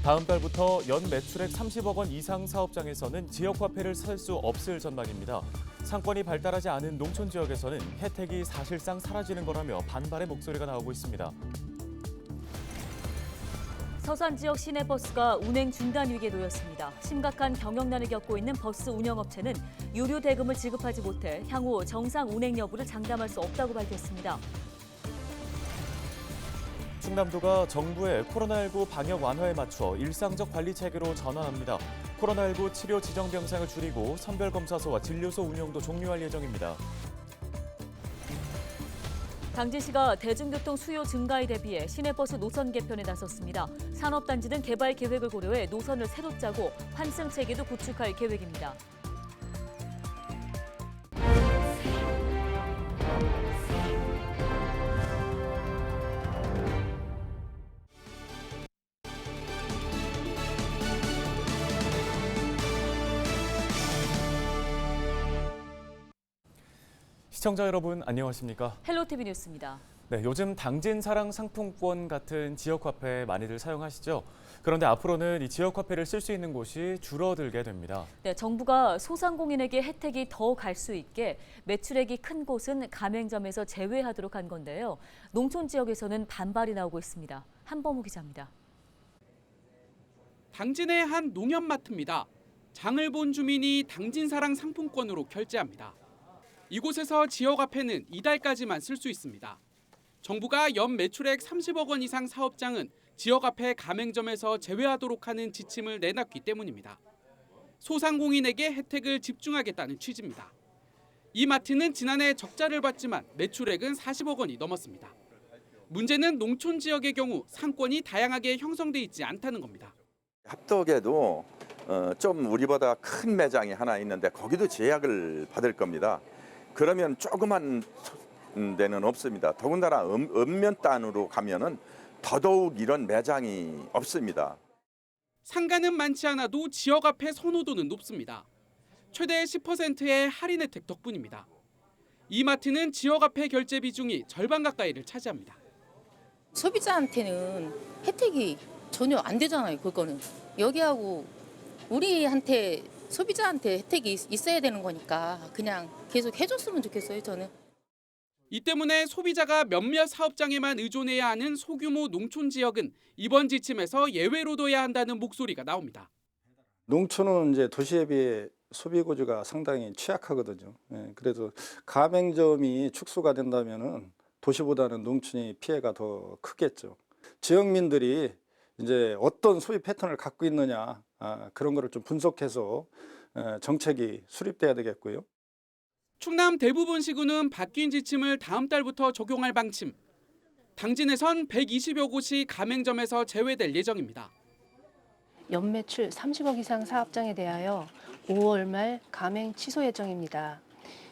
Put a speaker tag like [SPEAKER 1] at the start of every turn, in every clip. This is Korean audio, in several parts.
[SPEAKER 1] 다음 달부터 연 매출액 30억 원 이상 사업장에서는 지역화폐를 쓸 수 없을 전망입니다. 상권이 발달하지 않은 농촌 지역에서는 혜택이 사실상 사라지는 거라며 반발의 목소리가 나오고 있습니다.
[SPEAKER 2] 서산 지역 시내버스가 운행 중단 위기에 놓였습니다. 심각한 경영난을 겪고 있는 버스 운영업체는 유료 대금을 지급하지 못해 향후 정상 운행 여부를 장담할 수 없다고 밝혔습니다.
[SPEAKER 1] 충남도가 정부의 코로나19 방역 완화에 맞춰 일상적 관리 체계로 전환합니다. 코로나19 치료 지정 병상을 줄이고 선별검사소와 진료소 운영도 종료할 예정입니다.
[SPEAKER 2] 당진시가 대중교통 수요 증가에 대비해 시내버스 노선 개편에 나섰습니다. 산업단지 등 개발 계획을 고려해 노선을 새로 짜고 환승 체계도 구축할 계획입니다.
[SPEAKER 1] 시청자 여러분 안녕하십니까?
[SPEAKER 2] 헬로티비 뉴스입니다.
[SPEAKER 1] 네, 요즘 당진 사랑 상품권 같은 지역화폐 많이들 사용하시죠? 그런데 앞으로는 이 지역화폐를 쓸 수 있는 곳이 줄어들게 됩니다.
[SPEAKER 2] 네, 정부가 소상공인에게 혜택이 더 갈 수 있게 매출액이 큰 곳은 가맹점에서 제외하도록 한 건데요. 농촌 지역에서는 반발이 나오고 있습니다. 한범우 기자입니다.
[SPEAKER 3] 당진의 한 농협마트입니다. 장을 본 주민이 당진사랑 상품권으로 결제합니다. 이곳에서 지역화폐는 이달까지만 쓸 수 있습니다. 정부가 연 매출액 30억 원 이상 사업장은 지역화폐 가맹점에서 제외하도록 하는 지침을 내놨기 때문입니다. 소상공인에게 혜택을 집중하겠다는 취지입니다. 이 마트는 지난해 적자를 봤지만 매출액은 40억 원이 넘었습니다. 문제는 농촌 지역의 경우 상권이 다양하게 형성돼 있지 않다는 겁니다.
[SPEAKER 4] 합덕에도 좀 우리보다 큰 매장이 하나 있는데 거기도 제약을 받을 겁니다. 그러면 조그만 데는 없습니다. 더군다나 읍면단으로 가면은 더더욱 이런 매장이 없습니다.
[SPEAKER 3] 상가는 많지 않아도 지역화폐 선호도는 높습니다. 최대 10%의 할인 혜택 덕분입니다. 이 마트는 지역화폐 결제 비중이 절반 가까이를 차지합니다.
[SPEAKER 5] 소비자한테는 혜택이 전혀 안 되잖아요. 그거는 여기하고 우리한테 소비자한테 혜택이 있어야 되는 거니까 그냥 계속 해줬으면 좋겠어요. 저는.
[SPEAKER 3] 이 때문에 소비자가 몇몇 사업장에만 의존해야 하는 소규모 농촌 지역은 이번 지침에서 예외로 둬야 한다는 목소리가 나옵니다.
[SPEAKER 6] 농촌은 이제 도시에 비해 소비 구조가 상당히 취약하거든요. 그래서 가맹점이 축소가 된다면은 도시보다는 농촌이 피해가 더 크겠죠. 지역민들이 이제 어떤 소비 패턴을 갖고 있느냐 그런 거를 좀 분석해서 정책이 수립돼야 되겠고요.
[SPEAKER 3] 충남 대부분 시군은 바뀐 지침을 다음 달부터 적용할 방침. 당진에선 120여 곳이 가맹점에서 제외될 예정입니다.
[SPEAKER 7] 연매출 30억 이상 사업장에 대하여 5월 말 가맹 취소 예정입니다.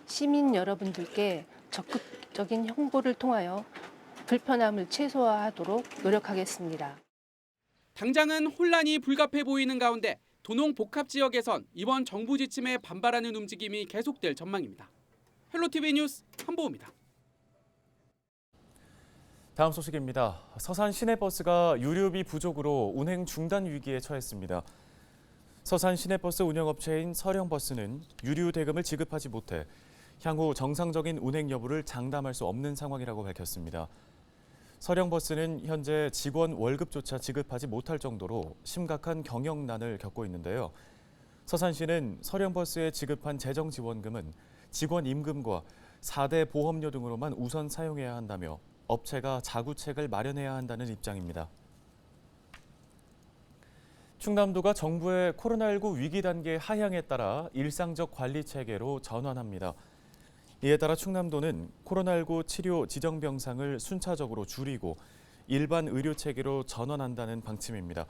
[SPEAKER 7] 시민 여러분들께 적극적인 홍보를 통하여 불편함을 최소화하도록 노력하겠습니다.
[SPEAKER 3] 당장은 혼란이 불가피해 보이는 가운데 도농 복합 지역에선 이번 정부 지침에 반발하는 움직임이 계속될 전망입니다. 헬로티비 뉴스 한보우입니다.
[SPEAKER 1] 다음 소식입니다. 서산 시내버스가 유류비 부족으로 운행 중단 위기에 처했습니다. 서산 시내버스 운영업체인 서령버스는 유류 대금을 지급하지 못해 향후 정상적인 운행 여부를 장담할 수 없는 상황이라고 밝혔습니다. 서령버스는 현재 직원 월급조차 지급하지 못할 정도로 심각한 경영난을 겪고 있는데요. 서산시는 서령버스에 지급한 재정지원금은 직원 임금과 4대 보험료 등으로만 우선 사용해야 한다며 업체가 자구책을 마련해야 한다는 입장입니다. 충남도가 정부의 코로나19 위기 단계 하향에 따라 일상적 관리 체계로 전환합니다. 이에 따라 충남도는 코로나19 치료 지정 병상을 순차적으로 줄이고 일반 의료 체계로 전환한다는 방침입니다.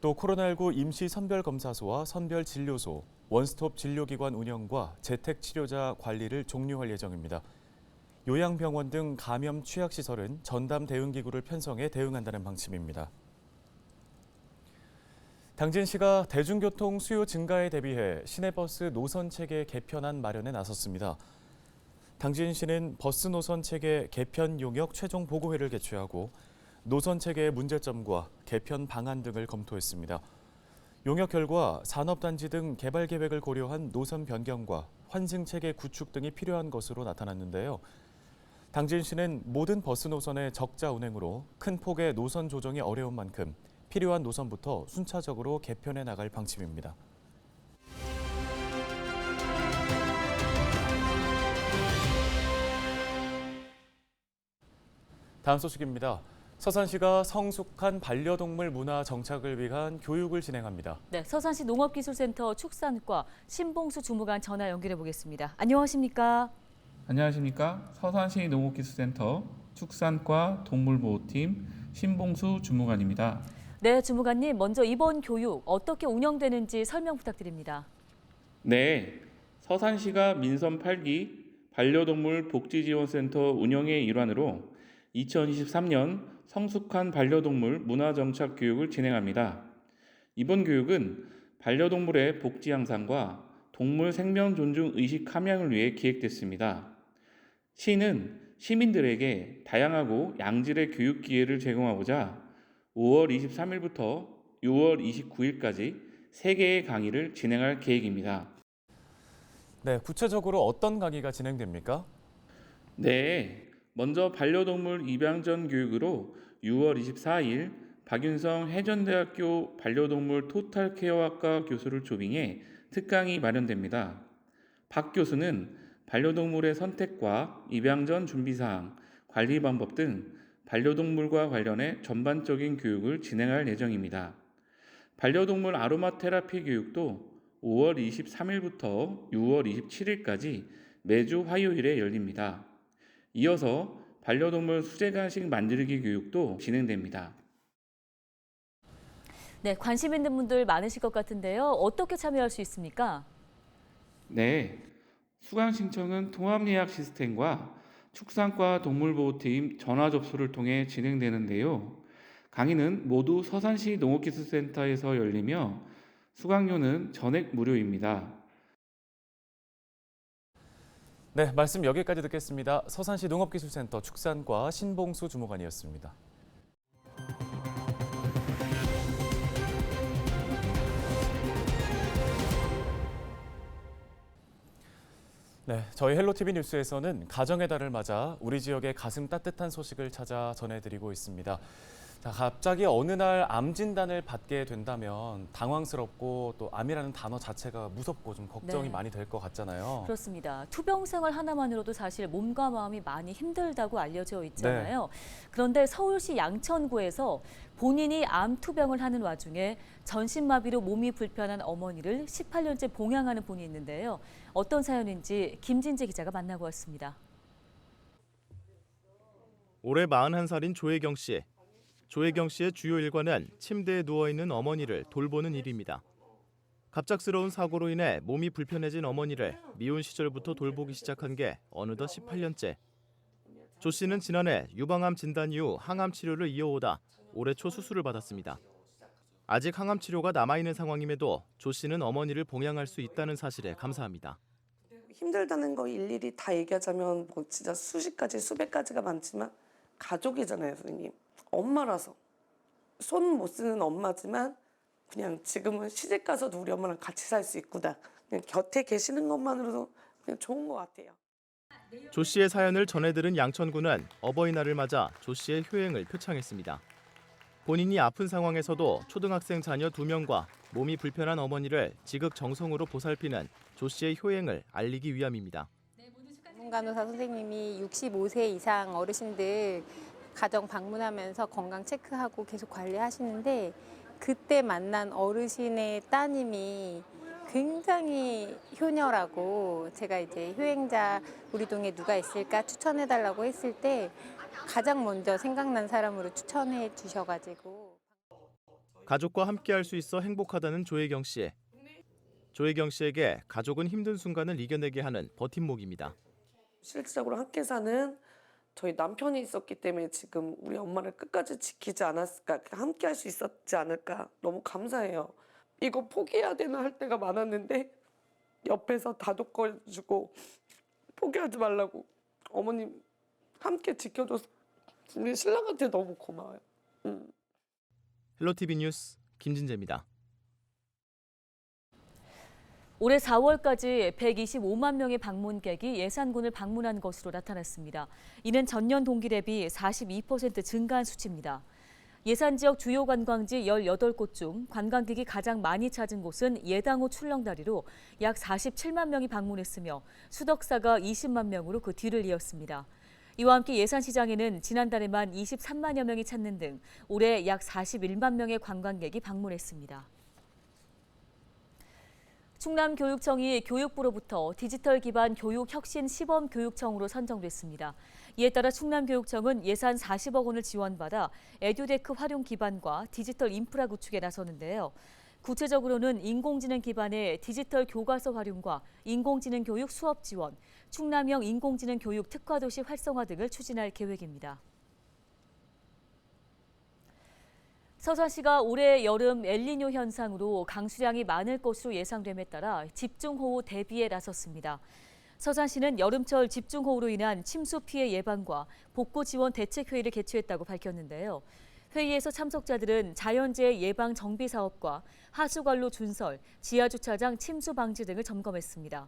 [SPEAKER 1] 또 코로나19 임시 선별검사소와 선별진료소, 원스톱 진료기관 운영과 재택치료자 관리를 종료할 예정입니다. 요양병원 등 감염 취약시설은 전담 대응기구를 편성해 대응한다는 방침입니다. 당진시가 대중교통 수요 증가에 대비해 시내버스 노선 체계 개편안 마련에 나섰습니다. 당진시는 버스 노선 체계 개편 용역 최종 보고회를 개최하고 노선 체계의 문제점과 개편 방안 등을 검토했습니다. 용역 결과 산업단지 등 개발 계획을 고려한 노선 변경과 환승 체계 구축 등이 필요한 것으로 나타났는데요. 당진시는 모든 버스 노선의 적자 운행으로 큰 폭의 노선 조정이 어려운 만큼 필요한 노선부터 순차적으로 개편해 나갈 방침입니다. 다음 소식입니다. 서산시가 성숙한 반려동물 문화 정착을 위한 교육을 진행합니다.
[SPEAKER 2] 네, 서산시 농업기술센터 축산과 신봉수 주무관 전화 연결해 보겠습니다. 안녕하십니까?
[SPEAKER 8] 안녕하십니까. 서산시 농업기술센터 축산과 동물보호팀 신봉수 주무관입니다.
[SPEAKER 2] 네, 주무관님, 먼저 이번 교육 어떻게 운영되는지 설명 부탁드립니다.
[SPEAKER 8] 네, 서산시가 민선 8기 반려동물 복지지원센터 운영의 일환으로 2023년 성숙한 반려동물 문화정착 교육을 진행합니다. 이번 교육은 반려동물의 복지 향상과 동물 생명 존중 의식 함양을 위해 기획됐습니다. 시는 시민들에게 다양하고 양질의 교육 기회를 제공하고자 5월 23일부터 6월 29일까지 3개의 강의를 진행할 계획입니다.
[SPEAKER 1] 네, 구체적으로 어떤 강의가 진행됩니까?
[SPEAKER 8] 네, 먼저 반려동물 입양 전 교육으로 6월 24일 박윤성 해전대학교 반려동물 토탈케어학과 교수를 초빙해 특강이 마련됩니다. 박 교수는 반려동물의 선택과 입양 전 준비사항, 관리 방법 등 반려동물과 관련해 전반적인 교육을 진행할 예정입니다. 반려동물 아로마 테라피 교육도 5월 23일부터 6월 27일까지 매주 화요일에 열립니다. 이어서 반려동물 수제간식 만들기 교육도 진행됩니다.
[SPEAKER 2] 네, 관심 있는 분들 많으실 것 같은데요. 어떻게 참여할 수 있습니까?
[SPEAKER 8] 네, 수강 신청은 통합예약 시스템과 축산과 동물보호팀 전화 접수를 통해 진행되는데요. 강의는 모두 서산시 농업기술센터에서 열리며 수강료는 전액 무료입니다.
[SPEAKER 1] 네, 말씀 여기까지 듣겠습니다. 서산시 농업기술센터 축산과 신봉수 주무관이었습니다. 네, 저희 헬로티비 뉴스에서는 가정의 달을 맞아 우리 지역의 가슴 따뜻한 소식을 찾아 전해드리고 있습니다. 자, 갑자기 어느 날 암 진단을 받게 된다면 당황스럽고 또 암이라는 단어 자체가 무섭고 좀 걱정이
[SPEAKER 2] 네.
[SPEAKER 1] 많이 될 것 같잖아요.
[SPEAKER 2] 그렇습니다. 투병 생활 하나만으로도 사실 몸과 마음이 많이 힘들다고 알려져 있잖아요. 그런데 서울시 양천구에서 본인이 암 투병을 하는 와중에 전신마비로 몸이 불편한 어머니를 18년째 봉양하는 분이 있는데요. 어떤 사연인지 김진재 기자가 만나고 왔습니다.
[SPEAKER 9] 올해 41살인 조혜경 씨. 조혜경 씨의 주요 일과는 침대에 누워있는 어머니를 돌보는 일입니다. 갑작스러운 사고로 인해 몸이 불편해진 어머니를 미혼 시절부터 돌보기 시작한 게 어느덧 18년째. 조 씨는 지난해 유방암 진단 이후 항암 치료를 이어오다 올해 초 수술을 받았습니다. 아직 항암 치료가 남아있는 상황임에도 조 씨는 어머니를 봉양할 수 있다는 사실에 감사합니다.
[SPEAKER 10] 힘들다는 거 일일이 다 얘기하자면 뭐 진짜 수십 가지, 수백 가지가 많지만 가족이잖아요, 선생님. 엄마라서 손 못 쓰는 엄마지만 그냥 지금은 시집 가서도 우리 엄마랑 같이 살 수 있구나. 그냥 곁에 계시는 것만으로도 그냥 좋은 것 같아요.
[SPEAKER 9] 조 씨의 사연을 전해들은 양천구는 어버이날을 맞아 조 씨의 효행을 표창했습니다. 본인이 아픈 상황에서도 초등학생 자녀 2명과 몸이 불편한 어머니를 지극정성으로 보살피는 조 씨의 효행을 알리기 위함입니다.
[SPEAKER 11] 간호사 선생님이 65세 이상 어르신들 가정 방문하면서 건강 체크하고 계속 관리하시는데 그때 만난 어르신의 따님이 굉장히 효녀라고 제가 이제 효행자 우리 동에 누가 있을까 추천해달라고 했을 때 가장 먼저 생각난 사람으로 추천해 주셔가지고
[SPEAKER 9] 가족과 함께할 수 있어 행복하다는 조혜경 씨. 조혜경 씨에게 가족은 힘든 순간을 이겨내게 하는 버팀목입니다.
[SPEAKER 10] 실질적으로 함께 사는 저희 남편이 있었기 때문에 지금 우리 엄마를 끝까지 지키지 않았을까, 함께 할 수 있었지 않을까 너무 감사해요. 이거 포기해야 되나 할 때가 많았는데 옆에서 다독거려주고 포기하지 말라고 어머님 함께 지켜줘서 우리 신랑한테 너무 고마워요.
[SPEAKER 9] 헬로티비 뉴스 김진재입니다.
[SPEAKER 2] 올해 4월까지 125만 명의 방문객이 예산군을 방문한 것으로 나타났습니다. 이는 전년 동기 대비 42% 증가한 수치입니다. 예산지역 주요 관광지 18곳 중 관광객이 가장 많이 찾은 곳은 예당호 출렁다리로 약 47만 명이 방문했으며 수덕사가 20만 명으로 그 뒤를 이었습니다. 이와 함께 예산시장에는 지난달에만 23만여 명이 찾는 등 올해 약 41만 명의 관광객이 방문했습니다. 충남교육청이 교육부로부터 디지털 기반 교육 혁신 시범 교육청으로 선정됐습니다. 이에 따라 충남교육청은 예산 40억 원을 지원받아 에듀데크 활용 기반과 디지털 인프라 구축에 나서는데요. 구체적으로는 인공지능 기반의 디지털 교과서 활용과 인공지능 교육 수업 지원, 충남형 인공지능 교육 특화도시 활성화 등을 추진할 계획입니다. 서산시가 올해 여름 엘니뇨 현상으로 강수량이 많을 것으로 예상됨에 따라 집중호우 대비에 나섰습니다. 서산시는 여름철 집중호우로 인한 침수 피해 예방과 복구 지원 대책회의를 개최했다고 밝혔는데요. 회의에서 참석자들은 자연재해 예방 정비 사업과 하수관로 준설, 지하주차장 침수 방지 등을 점검했습니다.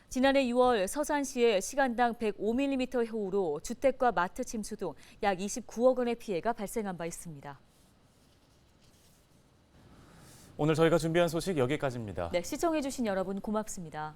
[SPEAKER 2] 지난해 6월 서산시의 시간당 105mm 호우로 주택과 마트 침수 등 약 29억 원의 피해가 발생한 바 있습니다.
[SPEAKER 1] 오늘 저희가 준비한 소식 여기까지입니다.
[SPEAKER 2] 네, 시청해주신 여러분 고맙습니다.